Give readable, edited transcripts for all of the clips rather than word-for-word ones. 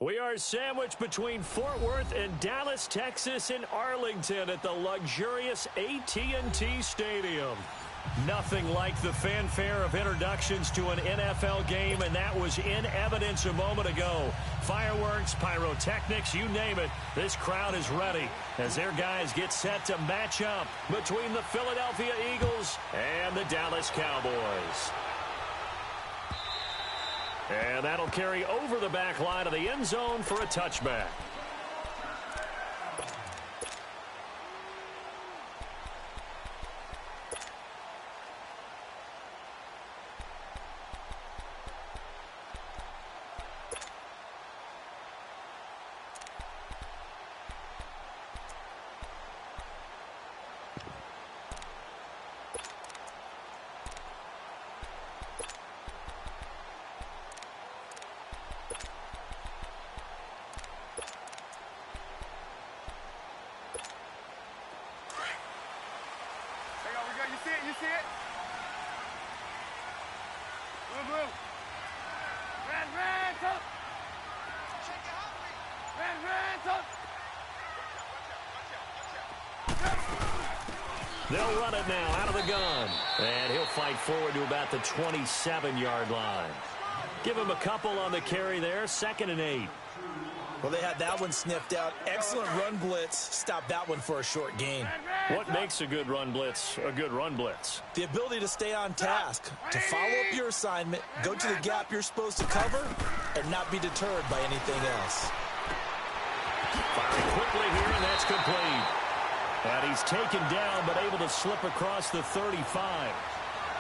We are sandwiched between Fort Worth and Dallas, Texas, and Arlington at the luxurious AT&T Stadium. Nothing like the fanfare of introductions to an NFL game, and that was in evidence a moment ago. Fireworks, pyrotechnics, you name it. This crowd is ready as their guys get set to match up between the Philadelphia Eagles and the Dallas Cowboys. And that'll carry over the back line of the end zone for a touchback. You see it? Blue. Red, top. Red, top. They'll run it now out of the gun. And he'll fight forward to about the 27-yard line. Give him a couple on the carry there. 2nd and 8. Well, they had that one sniffed out. Excellent run blitz. Stop that one for a short gain. What makes a good run blitz a good run blitz? The ability to stay on task, to follow up your assignment, go to the gap you're supposed to cover, and not be deterred by anything else. Firing quickly here, and that's complete. And he's taken down, but able to slip across the 35.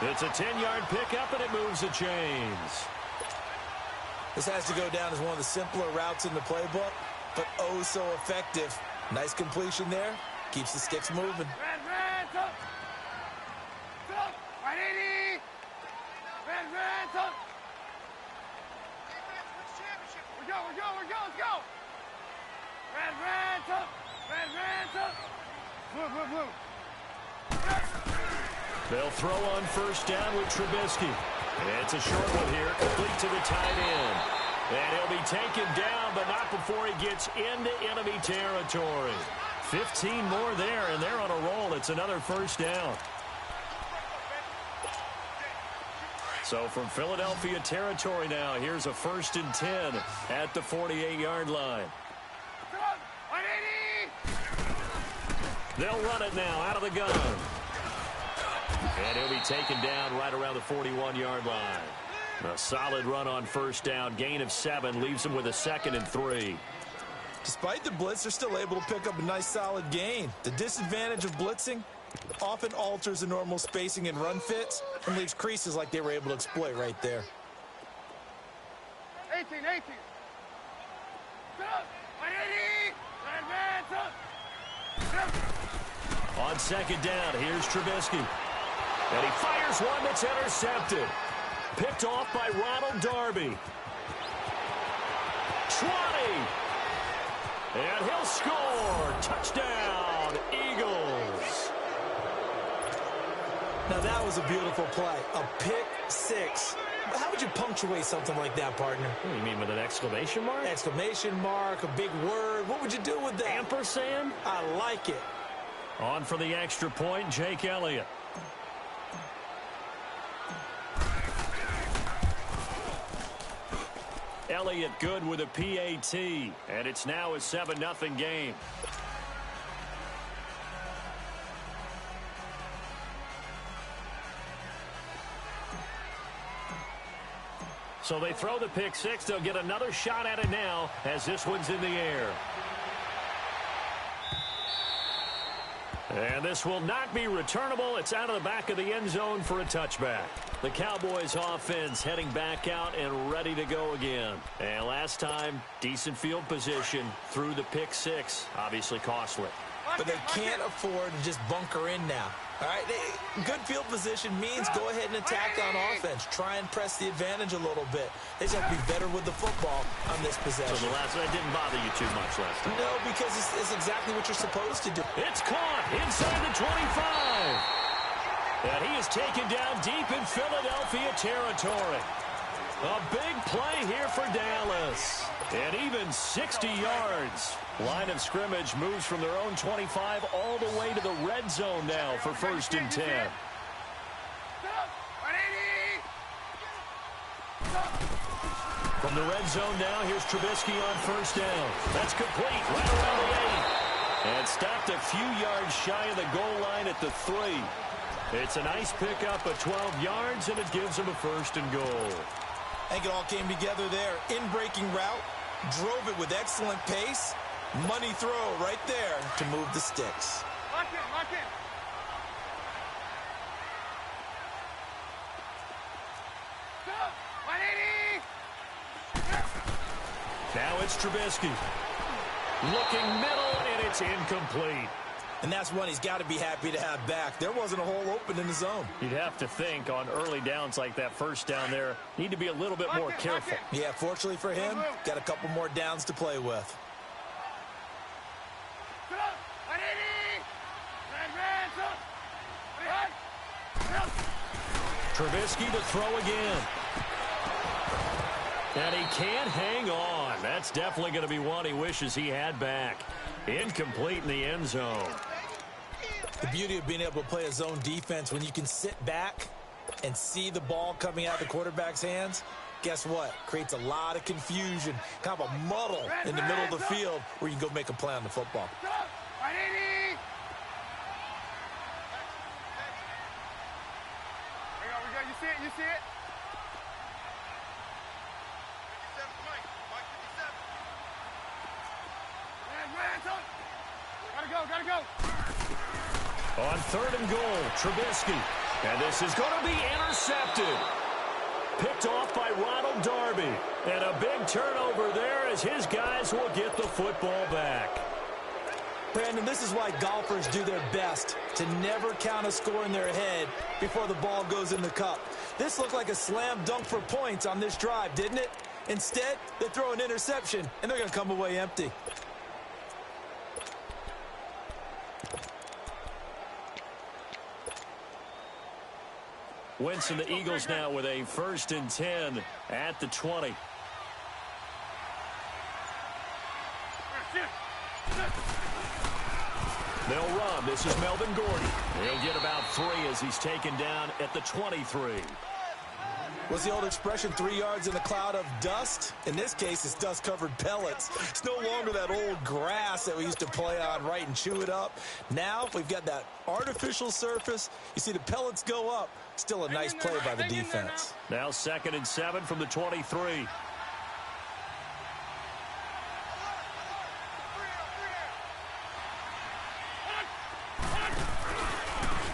It's a 10-yard pickup, and it moves the chains. This has to go down as one of the simpler routes in the playbook, but oh so effective. Nice completion there. Keeps the sticks moving. Red, top. Right, 80. Red, top. We go, let's go. Red, top. Red, top. Blue. They'll throw on first down with Trubisky. It's a short one here, complete to the tight end. And he'll be taken down, but not before he gets into enemy territory. 15 more there, and they're on a roll. It's another first down. So from Philadelphia territory now, here's a 1st and 10 at the 48-yard line. They'll run it now out of the gun. And he'll be taken down right around the 41-yard line. A solid run on first down. Gain of 7 leaves him with a 2nd and 3. Despite the blitz, they're still able to pick up a nice solid gain. The disadvantage of blitzing often alters the normal spacing and run fits and leaves creases like they were able to exploit right there. 18. On 2nd down, here's Trubisky. And he fires one that's intercepted. Picked off by Ronald Darby. 20. And he'll score. Touchdown, Eagles. Now that was a beautiful play. A pick 6. How would you punctuate something like that, partner? What do you mean, with an exclamation mark? Exclamation mark, a big word. What would you do with that? Ampersand? I like it. On for the extra point, Jake Elliott. Elliott good with a PAT, and it's now a 7-0 game. So they throw the pick 6. They'll get another shot at it now as this one's in the air. And this will not be returnable. It's out of the back of the end zone for a touchback. The Cowboys offense heading back out and ready to go again. And last time, decent field position through the pick 6. Obviously costly. But they can't afford to just bunker in now. All right, good field position means go ahead and attack on offense. Try and press the advantage a little bit. They just have to be better with the football on this possession. So that didn't bother you too much last time? No, because it's exactly what you're supposed to do. It's caught inside the 25. And he is taken down deep in Philadelphia territory. A big play here for Dallas. And even 60 yards. Line of scrimmage moves from their own 25 all the way to the red zone now for 1st and 10. From the red zone now, here's Trubisky on 1st down. That's complete right around the 8. And stopped a few yards shy of the goal line at the 3. It's a nice pickup of 12 yards, and it gives them a 1st and goal. I think it all came together there. In-breaking route, drove it with excellent pace. Money throw right there to move the sticks. Lock in, lock in. Go, 180. Now it's Trubisky. Looking middle, and it's incomplete. And that's one he's got to be happy to have back. There wasn't a hole open in the zone. You'd have to think on early downs like that 1st down there, need to be a little bit more careful. Yeah, fortunately for him, got a couple more downs to play with. Trubisky to throw again. And he can't hang on. That's definitely going to be one he wishes he had back. Incomplete in the end zone. The beauty of being able to play a zone defense when you can sit back and see the ball coming out of the quarterback's hands, guess what? Creates a lot of confusion, kind of a muddle in the middle of the field where you can go make a play on the football. You see it? You see it? Gotta go. On 3rd and goal, Trubisky. And this is going to be intercepted. Picked off by Ronald Darby. And a big turnover there as his guys will get the football back. Brandon, this is why golfers do their best to never count a score in their head before the ball goes in the cup. This looked like a slam dunk for points on this drive, didn't it? Instead, they throw an interception, and they're going to come away empty. Wentz and the Eagles now with a 1st and 10 at the 20. They'll run. This is Melvin Gordon. He'll get about 3 as he's taken down at the 23. What's the old expression, 3 yards in a cloud of dust? In this case, it's dust-covered pellets. It's no longer that old grass that we used to play on, right, and chew it up. Now, we've got that artificial surface. You see the pellets go up. Still a nice play by the defense. Now 2nd and 7 from the 23.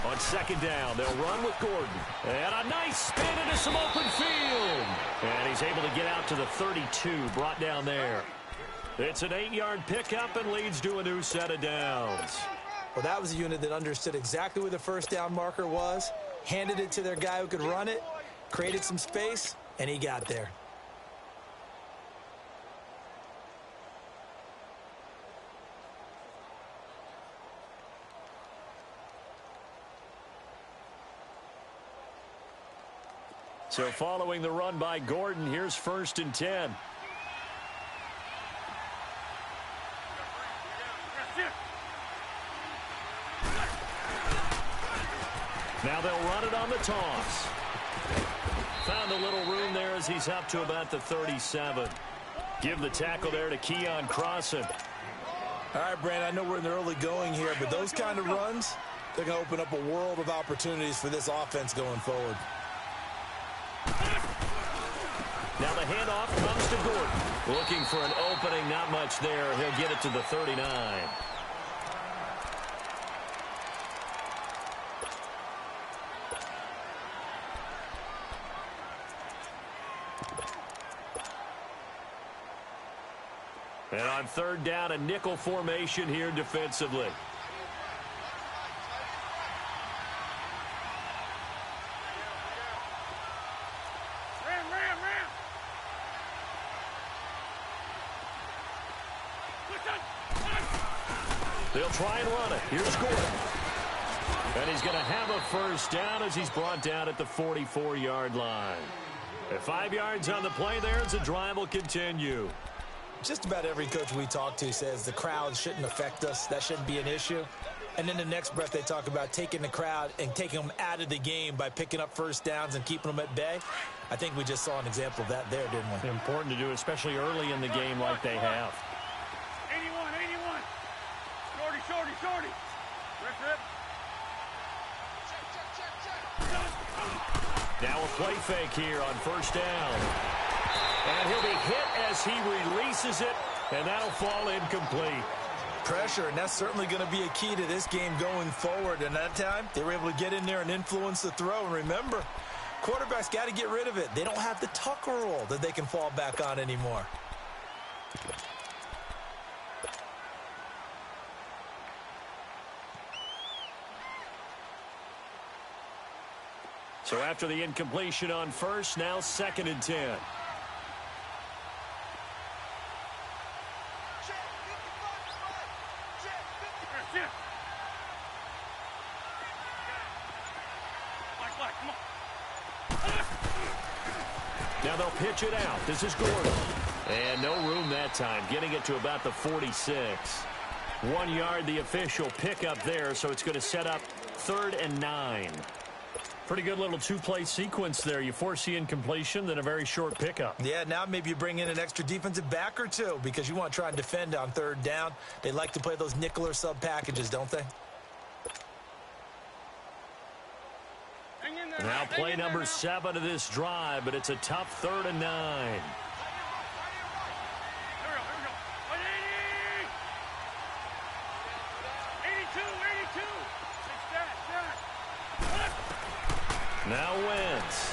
On 2nd down, they'll run with Gordon. And a nice spin into some open field. And he's able to get out to the 32, brought down there. It's an 8-yard pickup and leads to a new set of downs. Well, that was a unit that understood exactly where the 1st down marker was, handed it to their guy who could run it, created some space, and he got there. So following the run by Gordon, here's 1st and 10. Now they'll run it on the toss. Found a little room there as he's up to about the 37. Give the tackle there to Keon Crossan. All right, Brandon, I know we're in the early going here, but those kind of runs, they're going to open up a world of opportunities for this offense going forward. Now the handoff comes to Gordon. Looking for an opening, not much there. He'll get it to the 39. And on 3rd down, a nickel formation here defensively. They'll try and run it. Here's Gordon. And he's going to have a 1st down as he's brought down at the 44-yard line. At 5 yards on the play there as the drive will continue. just about every coach we talk to says the crowd shouldn't affect us. That shouldn't be an issue. And then the next breath they talk about taking the crowd and taking them out of the game by picking up first downs and keeping them at bay. I think we just saw an example of that there, didn't we? Important to do, especially early in the game like they have. 81, 81. Shorty, shorty, shorty. Rip, rip. Now a play fake here on first down. And he'll be hit as he releases it, and that'll fall incomplete. Pressure, and that's certainly going to be a key to this game going forward. And that time, they were able to get in there and influence the throw. And remember, quarterbacks got to get rid of it. They don't have the Tucker rule that they can fall back on anymore. So after the incompletion on first, now 2nd and 10. Now they'll pitch it out. This is Gordon. And no room that time, getting it to about the 46. 1 yard, the official pickup there, so it's going to set up 3rd and 9. Pretty good little two-play sequence there. You force the incompletion, then a very short pickup. Yeah, now maybe you bring in an extra defensive back or two because you want to try and defend on 3rd down. They like to play those nickel or sub packages, don't they? Now play number 7 of this drive, but it's a tough 3rd and 9. Here we go. 82, 82. Now Wentz.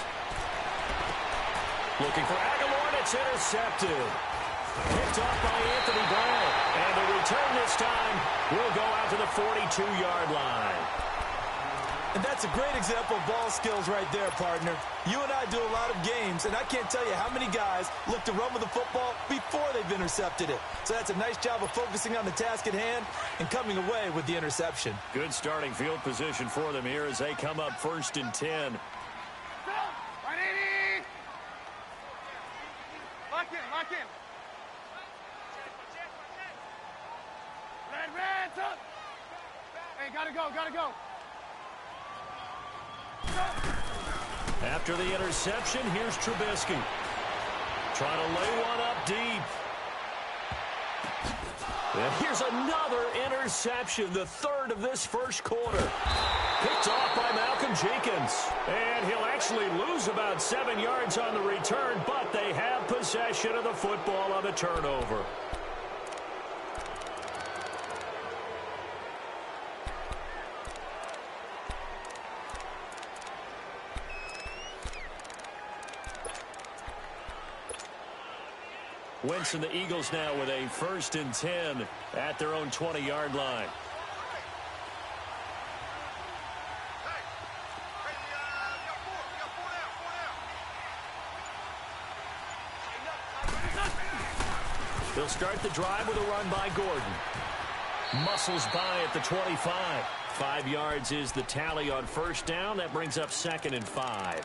Looking for Aguilar, and it's intercepted. Picked off by Anthony Brown. And the return this time will go out to the 42-yard line. And that's a great example of ball skills right there, partner. You and I do a lot of games, and I can't tell you how many guys look to run with the football before they've intercepted it. So that's a nice job of focusing on the task at hand and coming away with the interception. Good starting field position for them here as they come up 1st and 10. 180. Lock in, lock in. Red, up. Hey, gotta go, gotta go. After the interception, here's Trubisky. Trying to lay one up deep. And here's another interception, the 3rd of this first quarter. Picked off by Malcolm Jenkins. And he'll actually lose about 7 yards on the return, but they have possession of the football on the turnover. Wentz and the Eagles now with a 1st and 10 at their own 20-yard line. They'll start the drive with a run by Gordon. Muscles by at the 25. 5 yards is the tally on first down. That brings up 2nd and 5.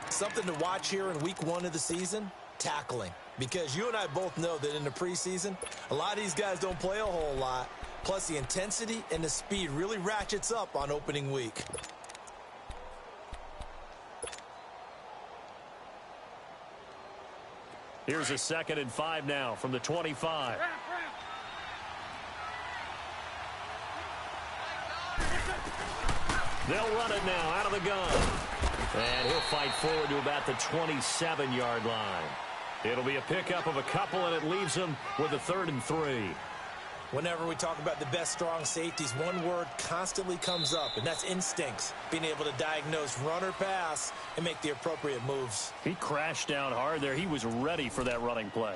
Something to watch here in week 1 of the season, tackling. Because you and I both know that in the preseason, a lot of these guys don't play a whole lot. Plus, the intensity and the speed really ratchets up on opening week. Here's a 2nd and 5 now from the 25. They'll run it now out of the gun. And he'll fight forward to about the 27-yard line. It'll be a pickup of a couple, and it leaves them with a 3rd and 3. Whenever we talk about the best strong safeties, one word constantly comes up, and that's instincts. Being able to diagnose run or pass and make the appropriate moves. He crashed down hard there. He was ready for that running play.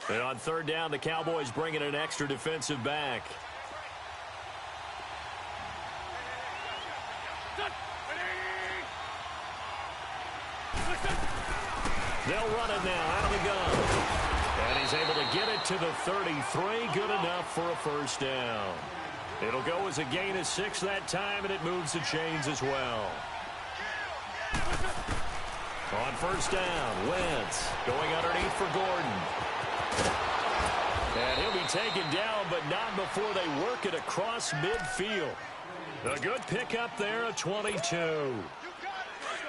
And on 3rd down, the Cowboys bring in an extra defensive back. They'll run it now out of the gun. And he's able to get it to the 33. Good enough for a first down. It'll go as a gain of 6 that time, and it moves the chains as well. On first down, Wentz going underneath for Gordon. And he'll be taken down, but not before they work it across midfield. A good pickup there, a 22.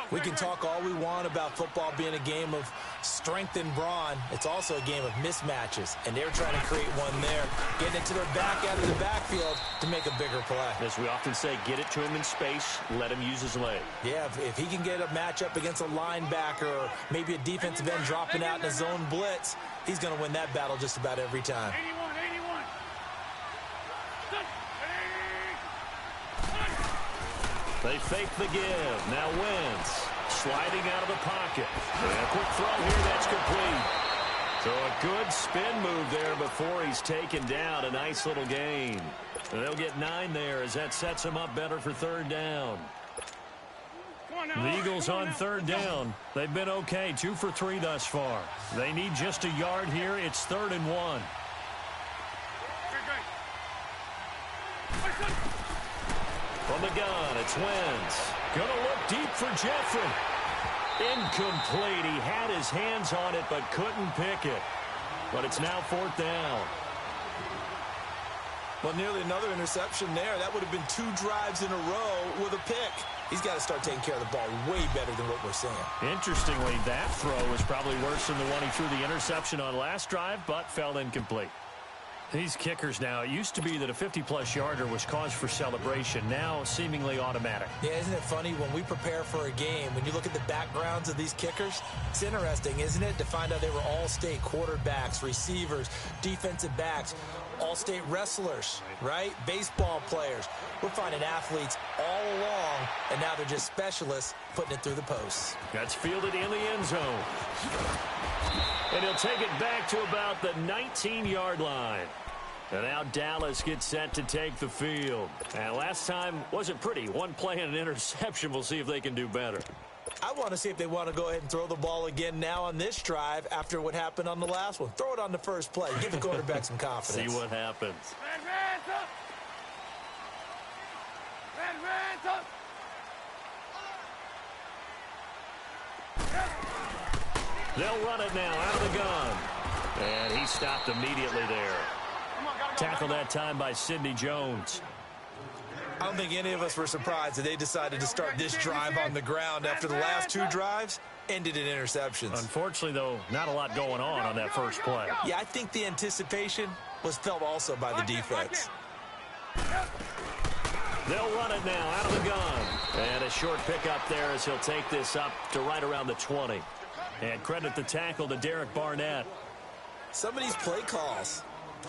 We can talk all we want about football being a game of strength and brawn. It's also a game of mismatches, and they're trying to create one there, getting it to their back out of the backfield to make a bigger play. As we often say, get it to him in space, let him use his leg. Yeah, if he can get a matchup against a linebacker or maybe a defensive end dropping out in a zone blitz, he's going to win that battle just about every time. 81. They fake the give. Now Wentz sliding out of the pocket. And a quick throw here, that's complete. So a good spin move there before he's taken down. A nice little gain. And they'll get 9 there as that sets him up better for third down. The Eagles on third down. They've been okay, 2 for 3 thus far. They need just a yard here. It's 3rd and 1. From the gun, it's Wentz. Gonna look deep for Jeffrey. Incomplete. He had his hands on it but couldn't pick it. But it's now 4th down. Well, nearly another interception there. That would have been 2 drives in a row with a pick. He's got to start taking care of the ball way better than what we're seeing. Interestingly, that throw was probably worse than the one he threw the interception on last drive, but fell incomplete. These kickers now, it used to be that a 50-plus yarder was cause for celebration. Now, seemingly automatic. Yeah, isn't it funny when we prepare for a game, when you look at the backgrounds of these kickers, it's interesting, isn't it, to find out they were all-state quarterbacks, receivers, defensive backs, all-state wrestlers, right? Baseball players. We're finding athletes all along, and now they're just specialists putting it through the posts. That's fielded in the end zone. And he'll take it back to about the 19-yard line. And now Dallas gets set to take the field. And last time wasn't pretty. One play and an interception. We'll see if they can do better. I want to see if they want to go ahead and throw the ball again now on this drive after what happened on the last one. Throw it on the first play. Give the quarterback some confidence. See what happens. Red up. They'll run it now out of the gun. And he stopped immediately there. Tackled that time by Sidney Jones. I don't think any of us were surprised that they decided to start this drive on the ground after the last 2 drives ended in interceptions. Unfortunately, though, not a lot going on that first play. Yeah, I think the anticipation was felt also by the defense. They'll run it now out of the gun. And a short pickup there as he'll take this up to right around the 20. And credit the tackle to Derek Barnett. Some of these play calls,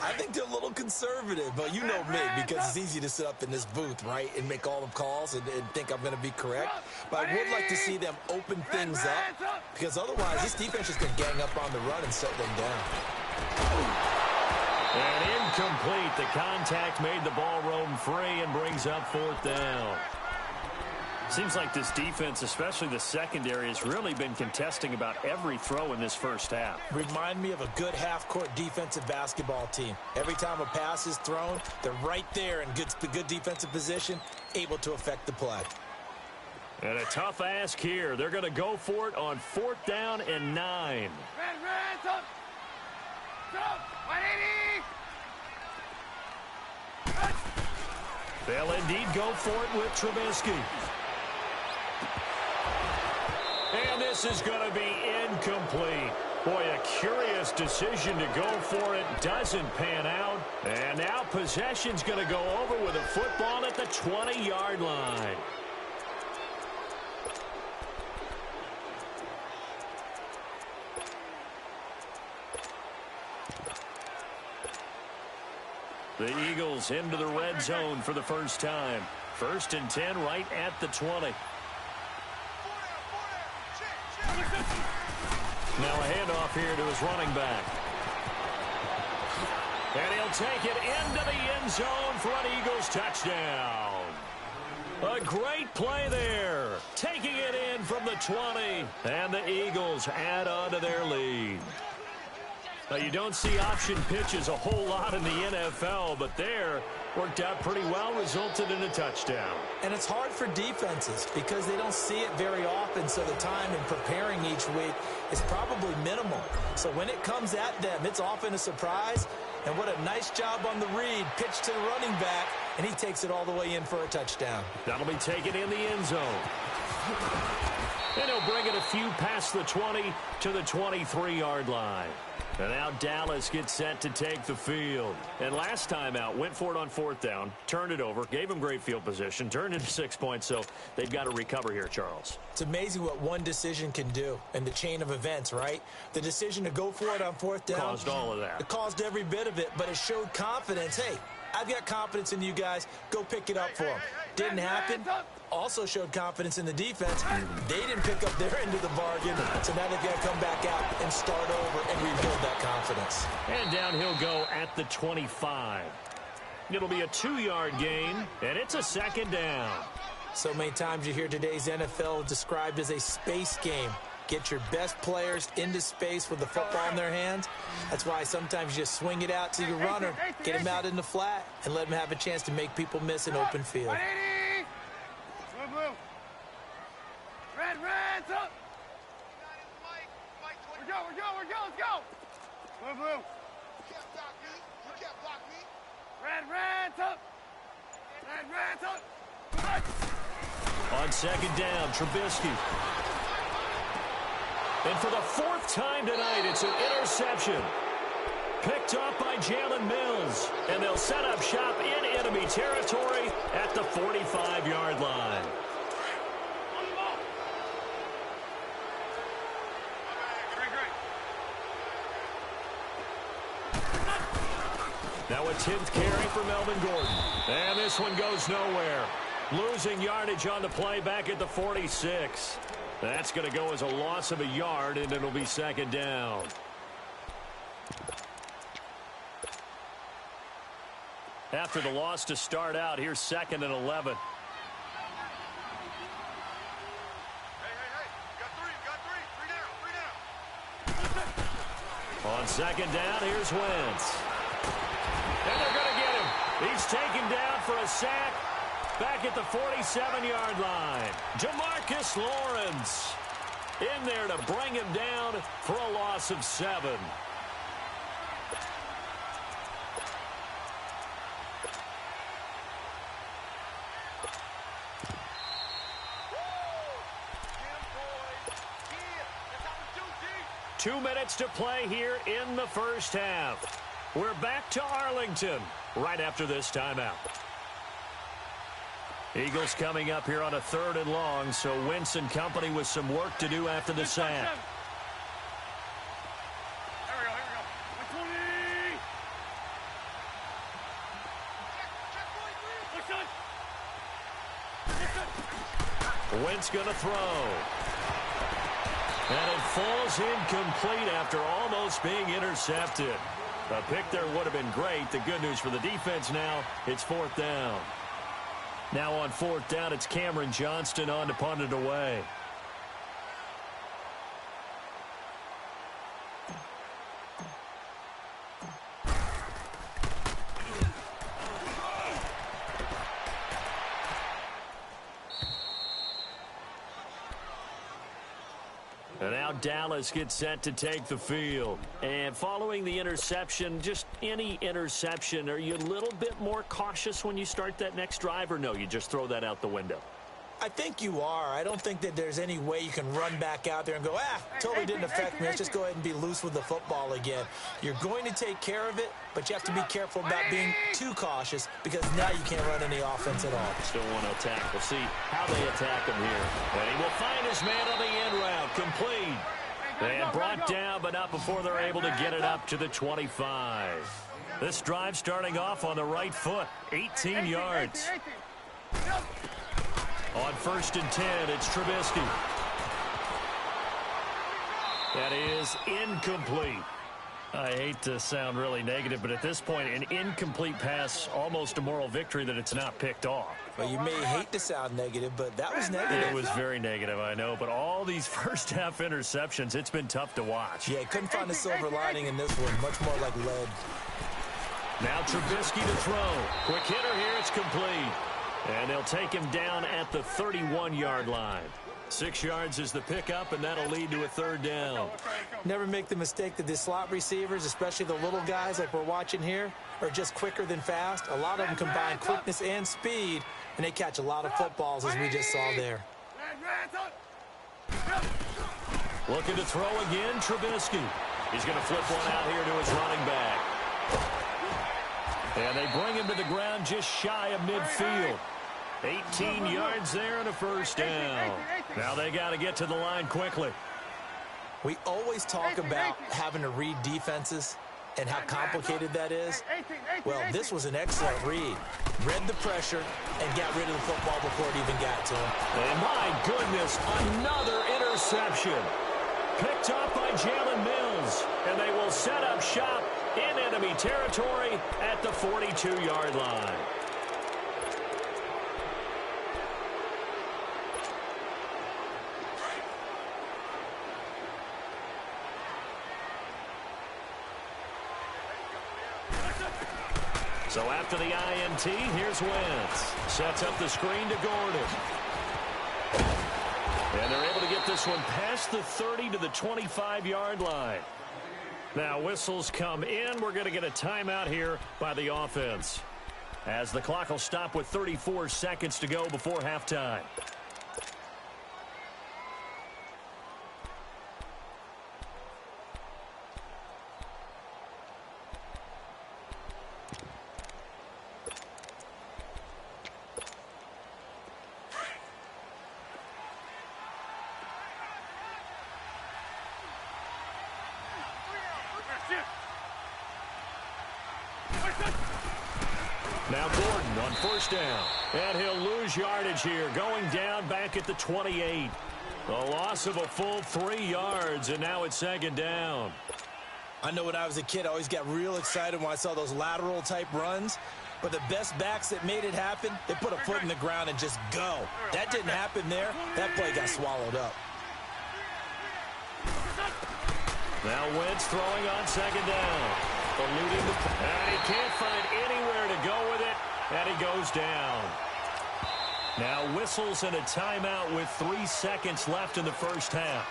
I think they're a little conservative, but you know me, because it's easy to sit up in this booth, right, and make all the calls and think I'm going to be correct. But I would like to see them open things up, because otherwise this defense is going to gang up on the run and set them down. And incomplete. The contact made the ball roam free and brings up 4th down. Seems like this defense, especially the secondary, has really been contesting about every throw in this first half. Remind me of a good half-court defensive basketball team. Every time a pass is thrown, they're right there in good defensive position, able to affect the play. And a tough ask here. They're going to go for it on 4th down and 9. Red up. Go. 180. They'll indeed go for it with Trubisky. And this is going to be incomplete. Boy, a curious decision to go for it. Doesn't pan out. And now possession's going to go over with a football at the 20-yard line. The Eagles into the red zone for the first time. 1st and 10 right at the 20. Now a handoff here to his running back. And he'll take it into the end zone for an Eagles touchdown. A great play there. Taking it in from the 20. And the Eagles add on to their lead. You don't see option pitches a whole lot in the NFL, but there worked out pretty well, resulted in a touchdown. And it's hard for defenses because they don't see it very often, so the time in preparing each week is probably minimal. So when it comes at them, it's often a surprise. And what a nice job on the read. Pitch to the running back, and he takes it all the way in for a touchdown. That'll be taken in the end zone. And he'll bring it a few past the 20 to the 23-yard line. And now Dallas gets set to take the field. And last time out, went for it on fourth down, turned it over, gave them great field position, turned into 6 points, so they've got to recover here, Charles. It's amazing what one decision can do in the chain of events, right? The decision to go for it on fourth down. Caused all of that. It caused every bit of it, but it showed confidence. Hey, I've got confidence in you guys. Go pick it up for them. Didn't happen. Also showed confidence in the defense. They didn't pick up their end of the bargain, so now they've got to come back out and start over and rebuild that confidence. And down he'll go at the 25. It'll be a 2-yard gain, and it's a second down. So many times you hear today's NFL described as a space game. Get your best players into space with the football in their hands. That's why sometimes you just swing it out to your runner, get him out in the flat, and let him have a chance to make people miss an open field. Red, up! We're go, let's go! Blue. You can't block me. Red, up! Red, up! On second down, Trubisky. And for the 4th time tonight, it's an interception. Picked off by Jalen Mills. And they'll set up shop in enemy territory at the 45-yard line. Now a 10th carry for Melvin Gordon. And this one goes nowhere. Losing yardage on the play back at the 46. That's going to go as a loss of a yard, and it'll be second down. After the loss to start out, here's 2nd and 11. On second down, here's Wentz. And they're going to get him. He's taken down for a sack back at the 47-yard line. Jamarcus Lawrence in there to bring him down for a loss of 7. Two minutes to play here in the first half. We're back to Arlington right after this timeout. Eagles coming up here on a 3rd and long, so Wentz and company with some work to do after the sack. Wentz going to throw. And it falls incomplete after almost being intercepted. A pick there would have been great. The good news for the defense now, it's 4th down. Now on 4th down, it's Cameron Johnston on to punt it away. And now Dallas gets set to take the field. And following the interception, just any interception, are you a little bit more cautious when you start that next drive, or no, you just throw that out the window? I think you are. I don't think that there's any way you can run back out there and go, totally didn't affect me. Let's just go ahead and be loose with the football again. You're going to take care of it, but you have to be careful about being too cautious because now you can't run any offense at all. Still want to attack. We'll see how they attack him here. And he will find his man on the end route. Complete. And brought down, but not before they're able to get it up to the 25. This drive starting off on the right foot. 18 yards. On 1st and 10, it's Trubisky. That is incomplete. I hate to sound really negative, but at this point, an incomplete pass, almost a moral victory that it's not picked off. Well, you may hate to sound negative, but that was negative. It was very negative, I know, but all these first-half interceptions, it's been tough to watch. Yeah, couldn't find a silver lining in this one. Much more like lead. Now Trubisky to throw. Quick hitter here, it's complete. And they'll take him down at the 31-yard line. 6 yards is the pickup, and that'll lead to a third down. Never make the mistake that the slot receivers, especially the little guys like we're watching here, are just quicker than fast. A lot of them combine quickness and speed, and they catch a lot of footballs, as we just saw there. Looking to throw again, Trubisky. He's going to flip one out here to his running back. And they bring him to the ground just shy of midfield. 18 yards there and a first down. Now they got to get to the line quickly. We always talk about having to read defenses and how complicated that is. Well, this was an excellent read. Read the pressure and got rid of the football before it even got to him. And my goodness, another interception. Picked up by Jalen Mills. And they will set up shop in enemy territory at the 42-yard line. So after the INT, here's Wentz. Sets up the screen to Gordon. And they're able to get this one past the 30 to the 25-yard line. Now whistles come in. We're going to get a timeout here by the offense, as the clock will stop with 34 seconds to go before halftime. Now Gordon on first down. And he'll lose yardage here, going down back at the 28. A loss of a full 3 yards, and now it's second down. I know when I was a kid, I always got real excited when I saw those lateral-type runs. But the best backs that made it happen, they put a foot in the ground and just go. That didn't happen there. That play got swallowed up. Now Wentz throwing on second down. Eluding and he can't find anywhere to go with it, and he goes down. Now whistles and a timeout with 3 seconds left in the first half.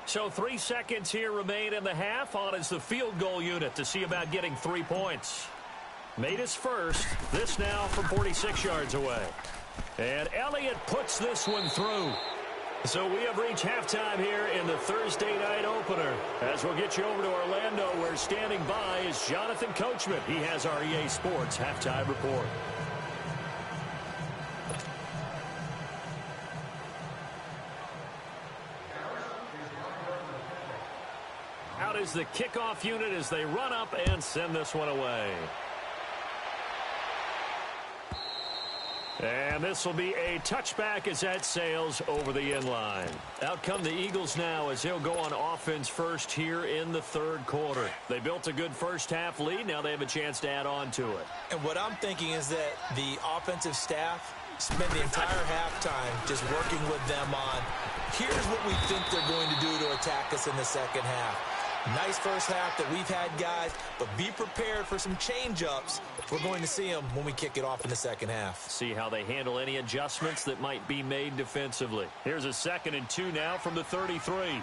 So 3 seconds here remain in the half. On is the field goal unit to see about getting 3 points. Made his first. This now from 46 yards away. And Elliott puts this one through. So we have reached halftime here in the Thursday night opener. As we'll get you over to Orlando, where standing by is Jonathan Coachman. He has our EA Sports halftime report. Out is the kickoff unit as they run up and send this one away. And this will be a touchback as that sails over the inline. Out come the Eagles now as they'll go on offense first here in the third quarter. They built a good first half lead. Now they have a chance to add on to it. And what I'm thinking is that the offensive staff spend the entire halftime just working with them on, here's what we think they're going to do to attack us in the second half. Nice first half that we've had, guys, but be prepared for some change-ups. We're going to see them when we kick it off in the second half. See how they handle any adjustments that might be made defensively. Here's a 2nd and 2 now from the 33.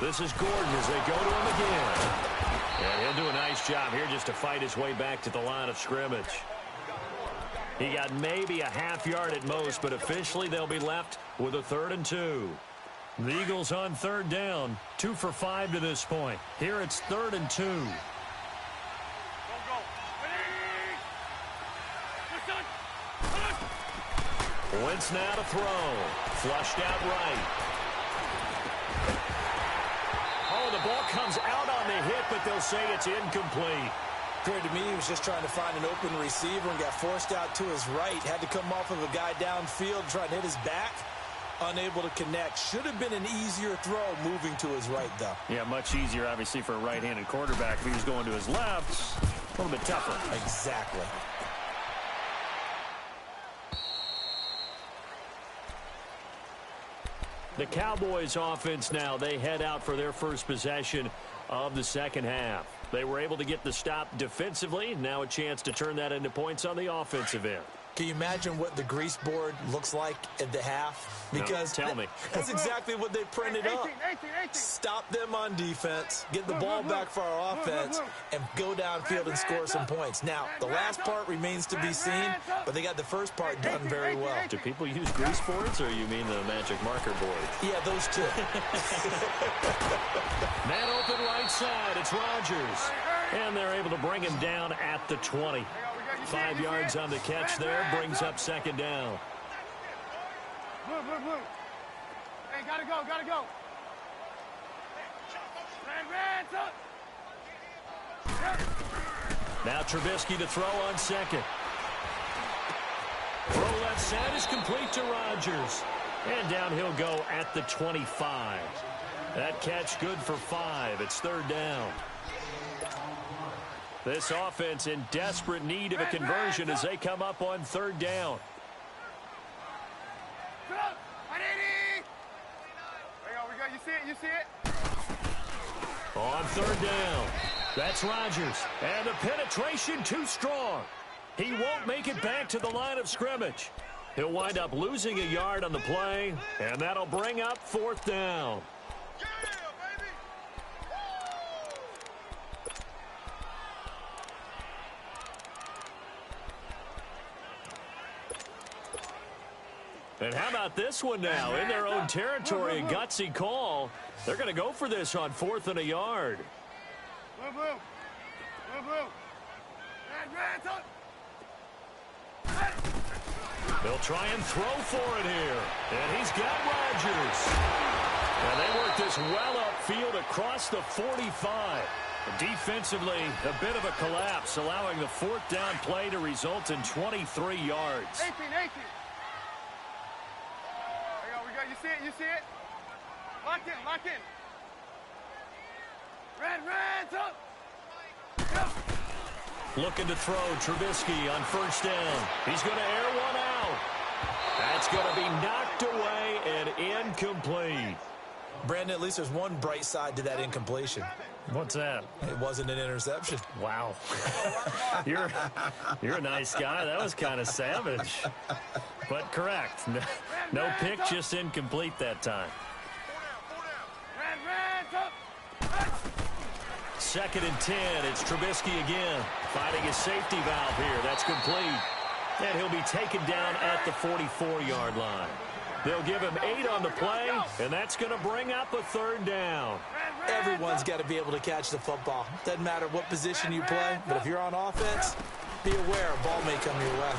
This is Gordon as they go to him again. And he'll do a nice job here just to fight his way back to the line of scrimmage. He got maybe a half yard at most, but officially they'll be left with a 3rd and 2. The Eagles on 3rd down, 2 for 5 to this point. Here it's 3rd and 2. Wentz now to throw. Flushed out right. Oh, the ball comes out on the hit, but they'll say it's incomplete. appeared to me he was just trying to find an open receiver and got forced out to his right. Had to come off of a guy downfield, try and hit his back. Unable to connect. Should have been an easier throw moving to his right, though. Yeah, much easier, obviously, for a right-handed quarterback. If he was going to his left, a little bit tougher. Exactly. The Cowboys offense now, they head out for their first possession of the second half. They were able to get the stop defensively. Now a chance to turn that into points on the offensive end. Can you imagine what the grease board looks like at the half? Because no, tell me. That's exactly what they printed up. Stop them on defense, get the ball back for our offense, and go downfield and score some points. Now, the last part remains to be seen, but they got the first part done very well. Do people use grease boards, or you mean the magic marker board? Yeah, those two. Man open right side, it's Rodgers. And they're able to bring him down at the 20. 5 yards on the catch there, brings up second down. Move. Hey, gotta go. Now Trubisky to throw on second. Throw left side is complete to Rodgers. And down he'll go at the 25. That catch good for 5. It's third down. This offense in desperate need of a conversion as they come up on third down. You see it? On third down, that's Rodgers. And the penetration too strong. He won't make it back to the line of scrimmage. He'll wind up losing a yard on the play, and that'll bring up fourth down. And how about this one now? In their own territory, a gutsy call. They're going to go for this on fourth and a yard. They'll try and throw for it here. And he's got Rodgers. And they work this well upfield across the 45. Defensively, a bit of a collapse, allowing the fourth down play to result in 23 yards. 18. You see it? Lock in. Red, up. Go. Looking to throw, Trubisky on first down. He's going to air one out. That's going to be knocked away and incomplete. Brandon, at least there's one bright side to that incompletion. What's that? It wasn't an interception. Wow. You're a nice guy. That was kind of savage. But correct. No pick, just incomplete that time. Second and 10. It's Trubisky again. Finding his safety valve here. That's complete. And he'll be taken down at the 44-yard line. They'll give him 8 on the play, and that's going to bring up a third down. Everyone's got to be able to catch the football. Doesn't matter what position you play, but if you're on offense, be aware a ball may come your way.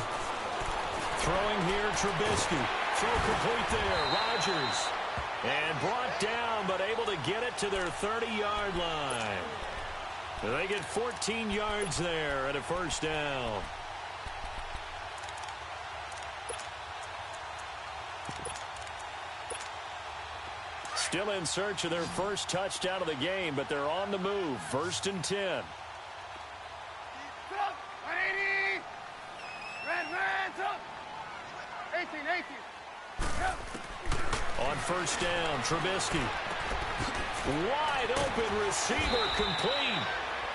Throwing here, Trubisky. Throw complete there, Rodgers. And brought down, but able to get it to their 30-yard line. They get 14 yards there at a first down. Still in search of their first touchdown of the game, but they're on the move. First and 10. Red, up. 18. On first down, Trubisky. Wide open receiver complete.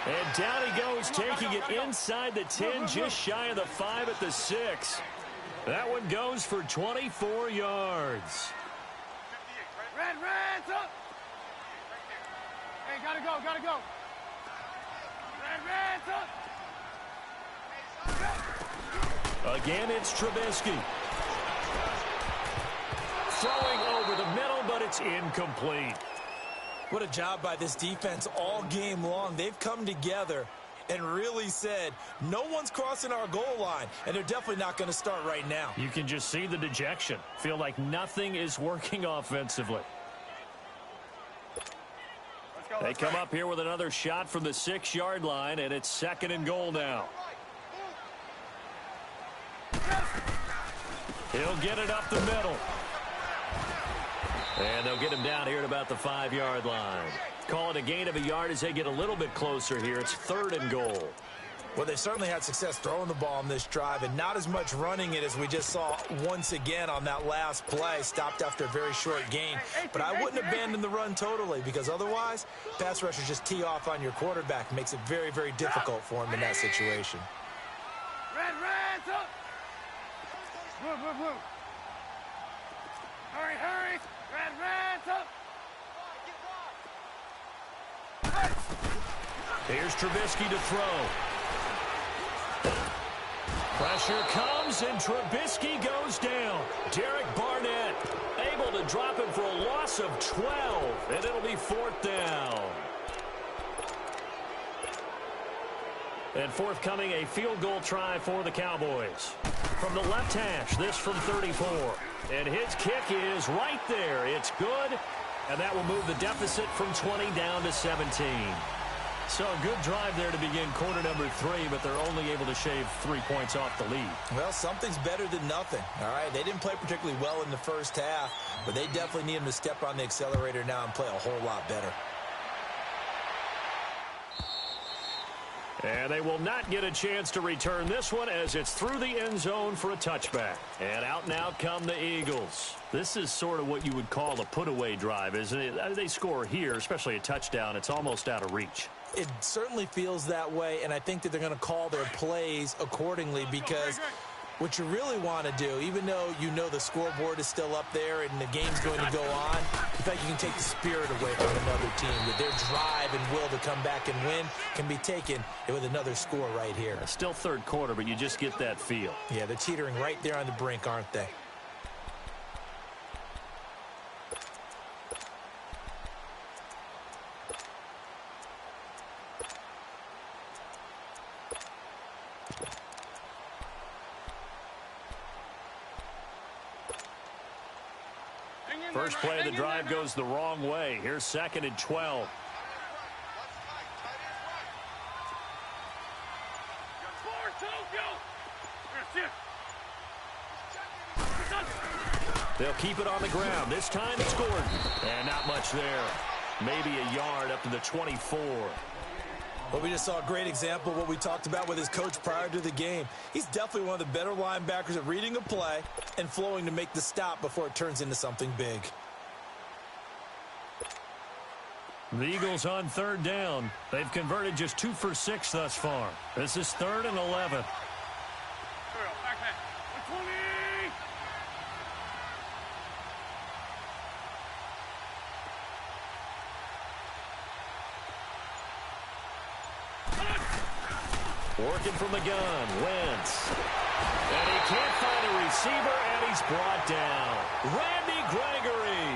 And down he goes, taking it inside the 10, just shy of the 5 at the 6. That one goes for 24 yards. Red, up. Hey, gotta go. Red, up. Again, it's Trubisky. Throwing over the middle, but it's incomplete. What a job by this defense all game long. They've come together and really said, no one's crossing our goal line, and they're definitely not going to start right now. You can just see the dejection. Feel like nothing is working offensively. They come up here with another shot from the 6-yard line, and it's 2nd and goal now. He'll get it up the middle. And they'll get him down here at about the 5-yard line. Call it a gain of a yard as they get a little bit closer here. It's 3rd and goal. Well, they certainly had success throwing the ball on this drive and not as much running it as we just saw once again on that last play. Stopped after a very short gain. But I wouldn't abandon the run totally because otherwise, pass rushers just tee off on your quarterback. Makes it very, very difficult for him in that situation. Red, up. Move. Hurry. Red, up. Here's Trubisky to throw. Pressure comes, and Trubisky goes down. Derek Barnett able to drop him for a loss of 12, and it'll be 4th down. And forthcoming, a field goal try for the Cowboys. From the left hash, this from 34. And his kick is right there. It's good, and that will move the deficit from 20 down to 17. So a good drive there to begin quarter number 3, but they're only able to shave 3 points off the lead. Well, something's better than nothing, all right? They didn't play particularly well in the first half, but they definitely need them to step on the accelerator now and play a whole lot better. And they will not get a chance to return this one as it's through the end zone for a touchback. And out come the Eagles. This is sort of what you would call a put-away drive, isn't it? They score here, especially a touchdown. It's almost out of reach. It certainly feels that way, and I think that they're going to call their plays accordingly because what you really want to do, even though you know the scoreboard is still up there and the game's going to go on, in fact, you can take the spirit away from another team. That their drive and will to come back and win can be taken with another score right here. Still 3rd quarter, but you just get that feel. Yeah, they're teetering right there on the brink, aren't they? First play of the drive goes the wrong way. Here's 2nd and 12. They'll keep it on the ground. This time it's Gordon. And not much there. Maybe a yard up to the 24. Well, we just saw a great example of what we talked about with his coach prior to the game. He's definitely one of the better linebackers at reading a play and flowing to make the stop before it turns into something big. The Eagles on 3rd down. They've converted just 2 for 6 thus far. This is 3rd and 11. Working from the gun, Wentz. And he can't find a receiver, and he's brought down. Randy Gregory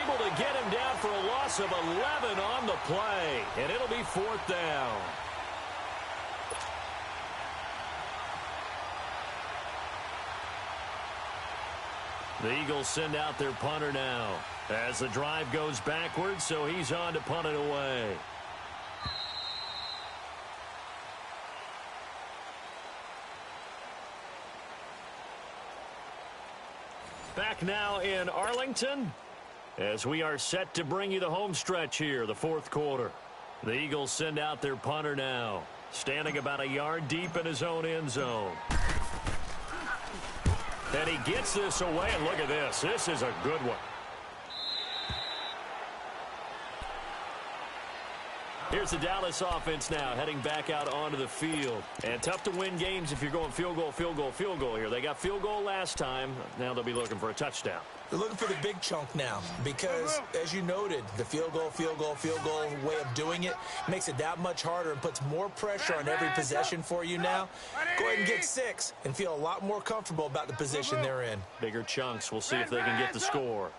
able to get him down for a loss of 11 on the play, and it'll be 4th down. The Eagles send out their punter now as the drive goes backwards, so he's on to punt it away. Back now in Arlington as we are set to bring you the home stretch here, the 4th quarter. The Eagles send out their punter now, standing about a yard deep in his own end zone. And he gets this away, and look at this. This is a good one. Here's the Dallas offense now heading back out onto the field. And tough to win games if you're going field goal here. They got field goal last time. Now they'll be looking for a touchdown. They're looking for the big chunk now because, as you noted, the field goal way of doing it makes it that much harder and puts more pressure on every possession for you now. Go ahead and get 6 and feel a lot more comfortable about the position they're in. Bigger chunks. We'll see if they can get the score.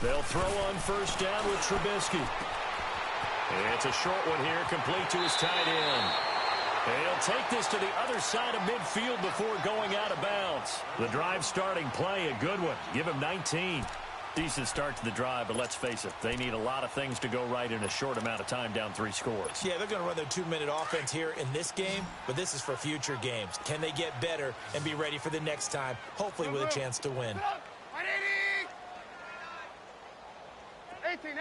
They'll throw on 1st down with Trubisky. It's a short one here, complete to his tight end. He'll take this to the other side of midfield before going out of bounds. The drive starting play, a good one. Give him 19. Decent start to the drive, but let's face it, they need a lot of things to go right in a short amount of time, down 3 scores. Yeah, they're going to run their 2-minute offense here in this game, but this is for future games. Can they get better and be ready for the next time, hopefully with a chance to win? 18.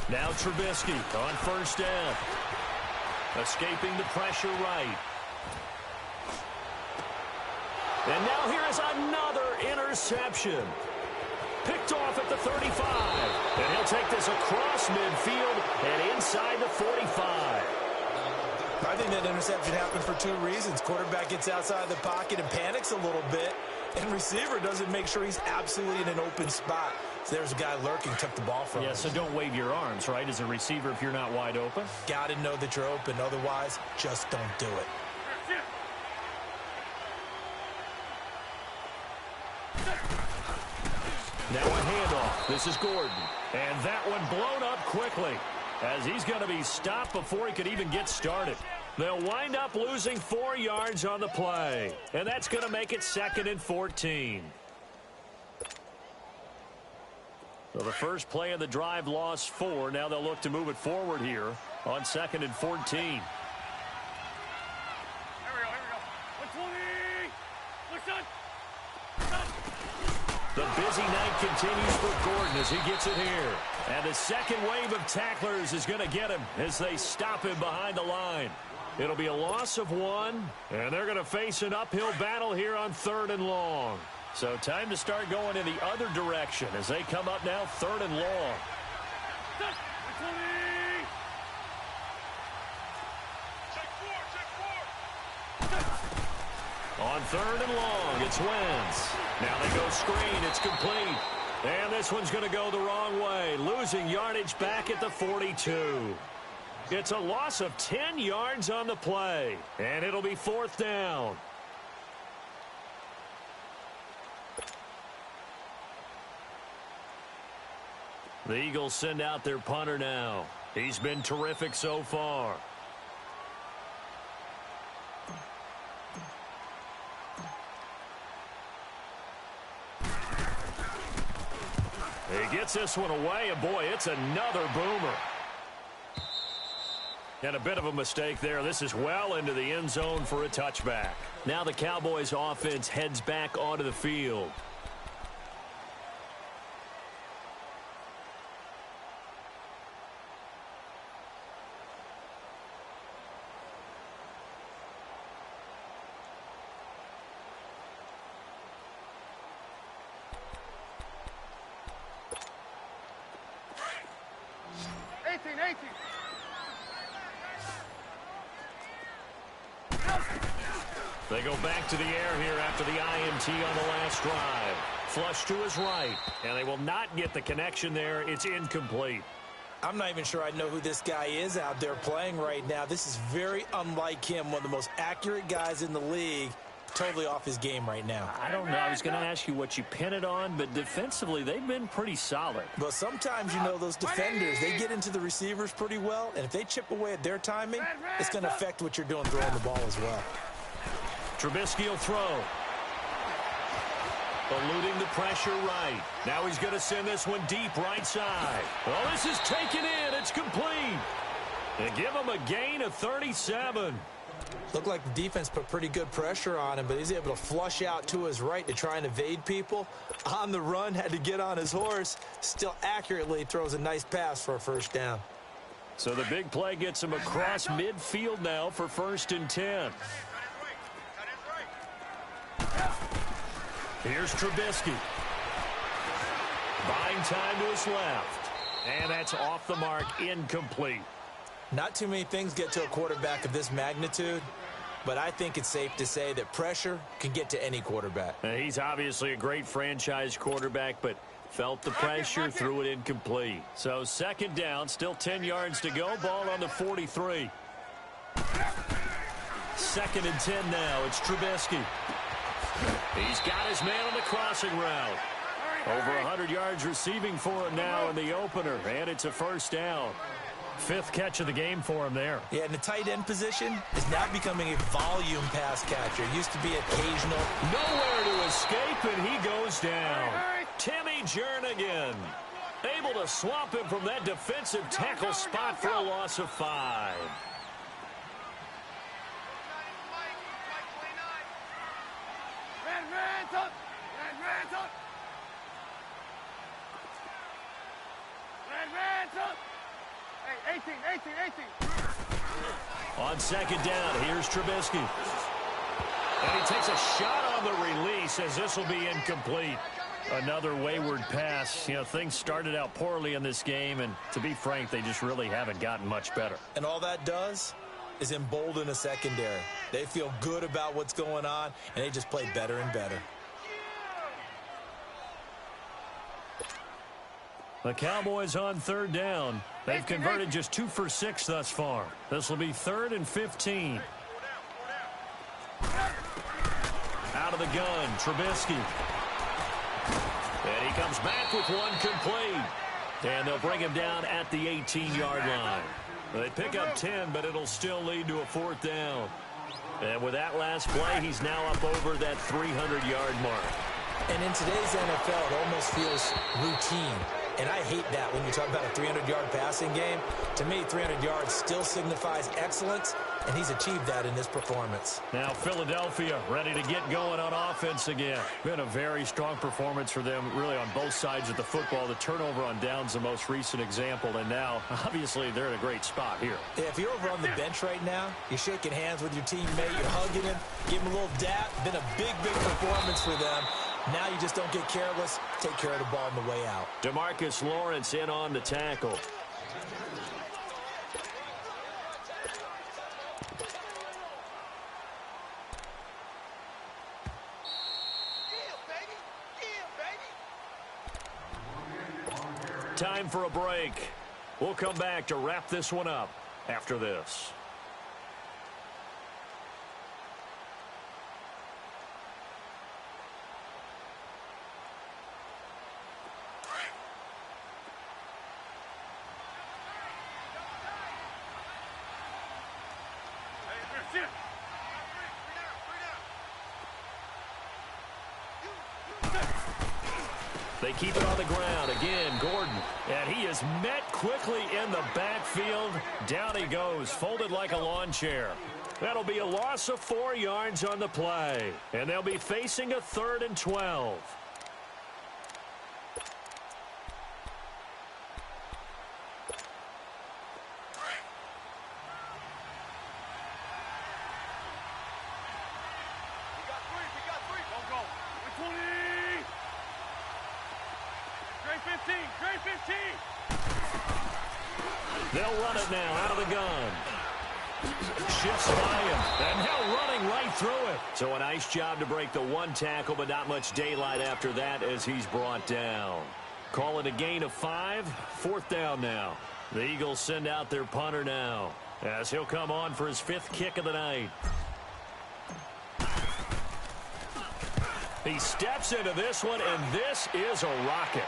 Now Trubisky on first down. Escaping the pressure right. And now here is another interception. Picked off at the 35. And he'll take this across midfield and inside the 45. I think that interception happened for 2 reasons. Quarterback gets outside the pocket and panics a little bit. And receiver doesn't make sure he's absolutely in an open spot. So there's a guy lurking, took the ball from him. Yeah, so don't wave your arms, right, as a receiver if you're not wide open. Got to know that you're open. Otherwise, just don't do it. Now a handoff. This is Gordon. And that one blown up quickly as he's going to be stopped before he could even get started. They'll wind up losing 4 yards on the play. And that's going to make it 2nd and 14. So the first play of the drive lost 4. Now they'll look to move it forward here on 2nd and 14. Here we go. 120. Listen. The busy night continues for Gordon as he gets it here. And the second wave of tacklers is going to get him as they stop him behind the line. It'll be a loss of 1, and they're going to face an uphill battle here on 3rd and long. So time to start going in the other direction as they come up now 3rd and long. 120. On 3rd and long, it's Wentz. Now they go screen. It's complete. And this one's going to go the wrong way, losing yardage back at the 42. It's a loss of 10 yards on the play, and it'll be 4th down. The Eagles send out their punter now. He's been terrific so far. He gets this one away, and boy, it's another boomer. And a bit of a mistake there. This is well into the end zone for a touchback. Now the Cowboys offense heads back onto the field. They go back to the air here after the INT on the last drive. Flush to his right, and they will not get the connection there. It's incomplete. I'm not even sure I know who this guy is out there playing right now. This is very unlike him, one of the most accurate guys in the league. Totally off his game right now. I don't know. I was going to ask you what you pin it on, but defensively, they've been pretty solid. But sometimes, you know, those defenders, they get into the receivers pretty well, and if they chip away at their timing, it's going to affect what you're doing throwing the ball as well. Trubisky will throw. Eluding the pressure right. Now he's going to send this one deep right side. Oh, this is taken in. It's complete. And give him a gain of 37. Looked like the defense put pretty good pressure on him, but he's able to flush out to his right to try and evade people. On the run, had to get on his horse. Still accurately throws a nice pass for a first down. So the big play gets him across midfield now for 1st and 10. Here's Trubisky. Buying time to his left. And that's off the mark, incomplete. Not too many things get to a quarterback of this magnitude, but I think it's safe to say that pressure can get to any quarterback. He's obviously a great franchise quarterback, but felt the pressure, threw it incomplete. So 2nd down, still 10 yards to go. Ball on the 43. 2nd and 10 now. It's Trubisky. He's got his man on the crossing route. Over 100 yards receiving for him now in the opener, and it's a 1st down. 5th catch of the game for him there. Yeah, and the tight end position is now becoming a volume pass catcher. Used to be occasional. Nowhere to escape, and he goes down. Jernigan. Able to swamp him from that defensive tackle spot for a loss of 5. Hey, 18. On second down, here's Trubisky. And he takes a shot on the release as this will be incomplete. Another wayward pass. You know, things started out poorly in this game, and to be frank, they just really haven't gotten much better. And all that does is embolden a secondary. They feel good about what's going on, and they just play better and better. The Cowboys on third down. They've converted just 2 for 6 thus far. This will be 3rd and 15. Out of the gun, Trubisky. And he comes back with one complete. And they'll bring him down at the 18-yard line. They pick up 10, but it'll still lead to a 4th down. And with that last play, he's now up over that 300-yard mark. And in today's NFL, it almost feels routine. And I hate that when you talk about a 300-yard passing game. To me, 300 yards still signifies excellence, and he's achieved that in this performance. Now Philadelphia ready to get going on offense again. Been a very strong performance for them, really on both sides of the football. The turnover on downs the most recent example, and now, obviously, they're in a great spot here. Yeah, if you're over on the bench right now, you're shaking hands with your teammate, you're hugging him, give him a little dap. Been a big performance for them. Now you just don't get careless. Take care of the ball on the way out. DeMarcus Lawrence in on the tackle. Time for a break. We'll come back to wrap this one up after this. They keep it on the ground. Again, Gordon. And he is met quickly in the backfield. Down he goes, folded like a lawn chair. That'll be a loss of 4 yards on the play. And they'll be facing a 3rd and 12. They'll run it now out of the gun. Shifts by him. And now running right through it. So a nice job to break the 1 tackle, but not much daylight after that as he's brought down. Call it a gain of 5. 4th down now. The Eagles send out their punter now as he'll come on for his 5th kick of the night. He steps into this one, and this is a rocket.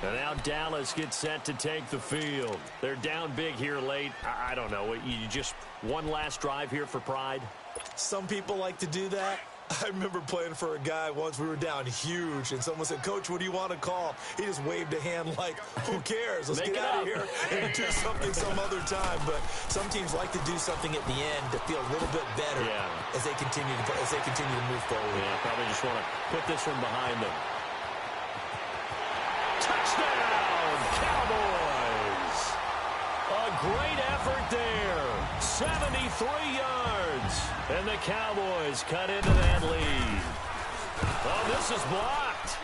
And now Dallas gets set to take the field. They're down big here late. I don't know. You just one last drive here for pride? Some people like to do that. I remember playing for a guy once. We were down huge, and someone said, "Coach, what do you want to call?" He just waved a hand like, who cares? Let's get out of here and do something some other time. But some teams like to do something at the end to feel a little bit better as they continue to move forward. Yeah, probably just want to put this one behind them. Touchdown, Cowboys! A great effort there. 73 yards. And the Cowboys cut into that lead. Oh, this is blocked.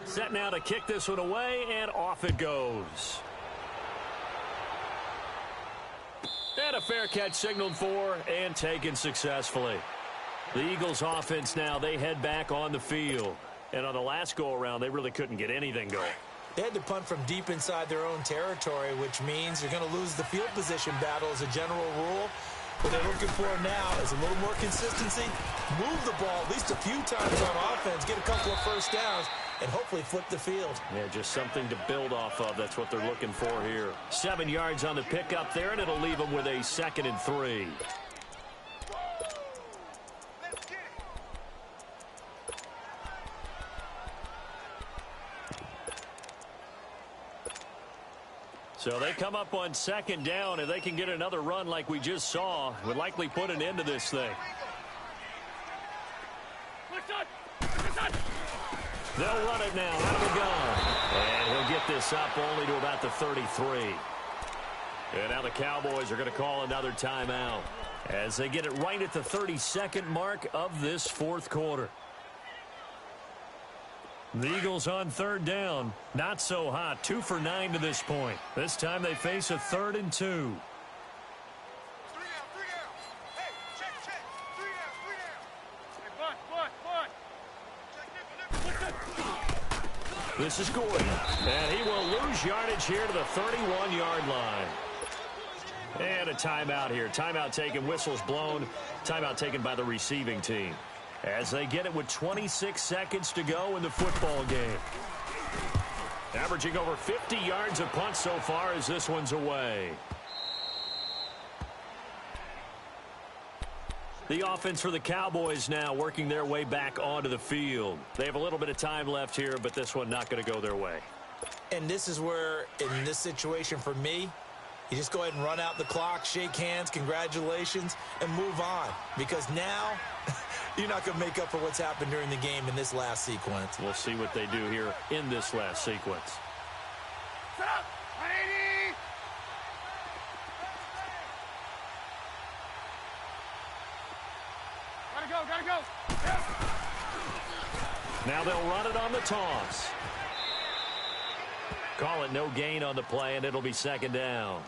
Set now to kick this one away, and off it goes. And a fair catch signaled for and taken successfully. The Eagles offense now, they head back on the field. And on the last go-around, they really couldn't get anything going. They had to punt from deep inside their own territory, which means you're going to lose the field position battle as a general rule. What they're looking for now is a little more consistency, move the ball at least a few times on offense, get a couple of first downs, and hopefully flip the field. Yeah, just something to build off of. That's what they're looking for here. 7 yards on the pickup there, and it'll leave them with a 2nd and 3. So they come up on 2nd down, and they can get another run like we just saw. Would likely put an end to this thing. They'll run it now out of the gun. And he'll get this up only to about the 33. And now the Cowboys are going to call another timeout as they get it right at the 32nd mark of this 4th quarter. The Eagles on 3rd down. Not so hot. 2 for 9 to this point. This time they face a 3rd and 2. 3 down, 3 down. Hey, check. 3 down. Hey, Butt. This is Gordon. And he will lose yardage here to the 31-yard line. And a timeout here. Timeout taken. Whistles blown. Timeout taken by the receiving team. As they get it with 26 seconds to go in the football game. Averaging over 50 yards a punt so far as this one's away. The offense for the Cowboys now working their way back onto the field. They have a little bit of time left here, but this one not going to go their way. And this is where, in this situation for me, you just go ahead and run out the clock, shake hands, congratulations, and move on. Because now, you're not going to make up for what's happened during the game in this last sequence. We'll see what they do here in this last sequence. Set up. 180. Gotta go. Yes. Now they'll run it on the toss. Call it no gain on the play, and it'll be 2nd down.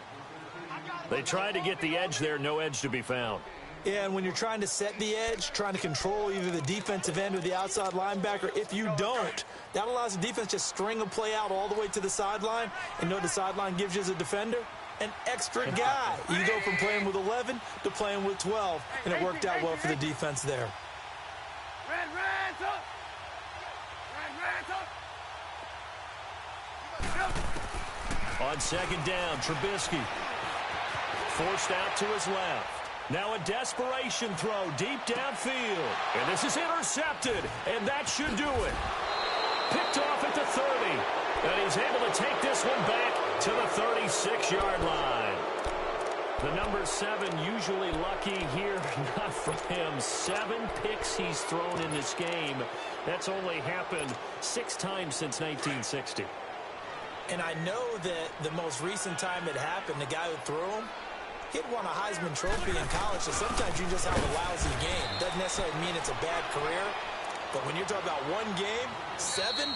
They tried to get the edge there, no edge to be found. Yeah, and when you're trying to set the edge, trying to control either the defensive end or the outside linebacker, if you don't, that allows the defense to string a play out all the way to the sideline. And know the sideline gives you as a defender? An extra guy. You go from playing with 11 to playing with 12, and it worked out well for the defense there. Red, up. On 2nd down, Trubisky forced out to his left. Now a desperation throw deep downfield. And this is intercepted, and that should do it. Picked off at the 30. And he's able to take this one back to the 36-yard line. The number 7 usually lucky here. Not for him. 7 picks he's thrown in this game. That's only happened 6 times since 1960. And I know that the most recent time it happened, the guy who threw him, he'd won a Heisman Trophy in college, so sometimes you just have a lousy game. Doesn't necessarily mean it's a bad career, but when you're talking about one game, 7,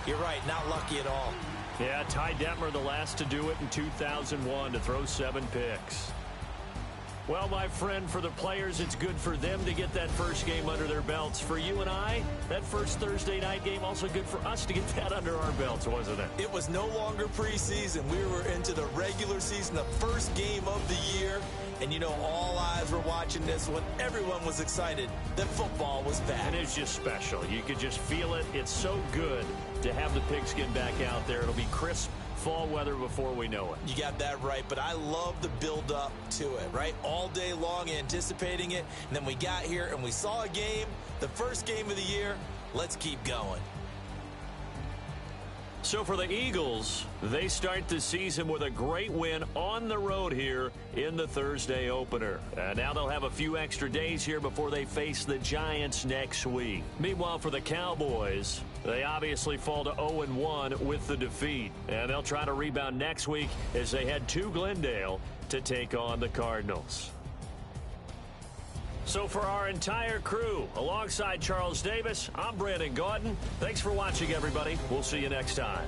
you're right, not lucky at all. Yeah, Ty Detmer the last to do it in 2001 to throw 7 picks. Well, my friend, for the players, it's good for them to get that first game under their belts. For you and I, that first Thursday night game, also good for us to get that under our belts, wasn't it? It was no longer preseason. We were into the regular season, the first game of the year. And, you know, all eyes were watching this when everyone was excited that football was back. And it's just special. You could just feel it. It's so good to have the pigskin back out there. It'll be crisp fall weather before we know it. You got that right, but I love the build-up to it, right? All day long anticipating it, and then we got here and we saw a game, the first game of the year. Let's keep going. So for the Eagles, they start the season with a great win on the road here in the Thursday opener. Now they'll have a few extra days here before they face the Giants next week. Meanwhile, for the Cowboys, they obviously fall to 0-1 with the defeat. And they'll try to rebound next week as they head to Glendale to take on the Cardinals. So for our entire crew, alongside Charles Davis, I'm Brandon Gaudin. Thanks for watching, everybody. We'll see you next time.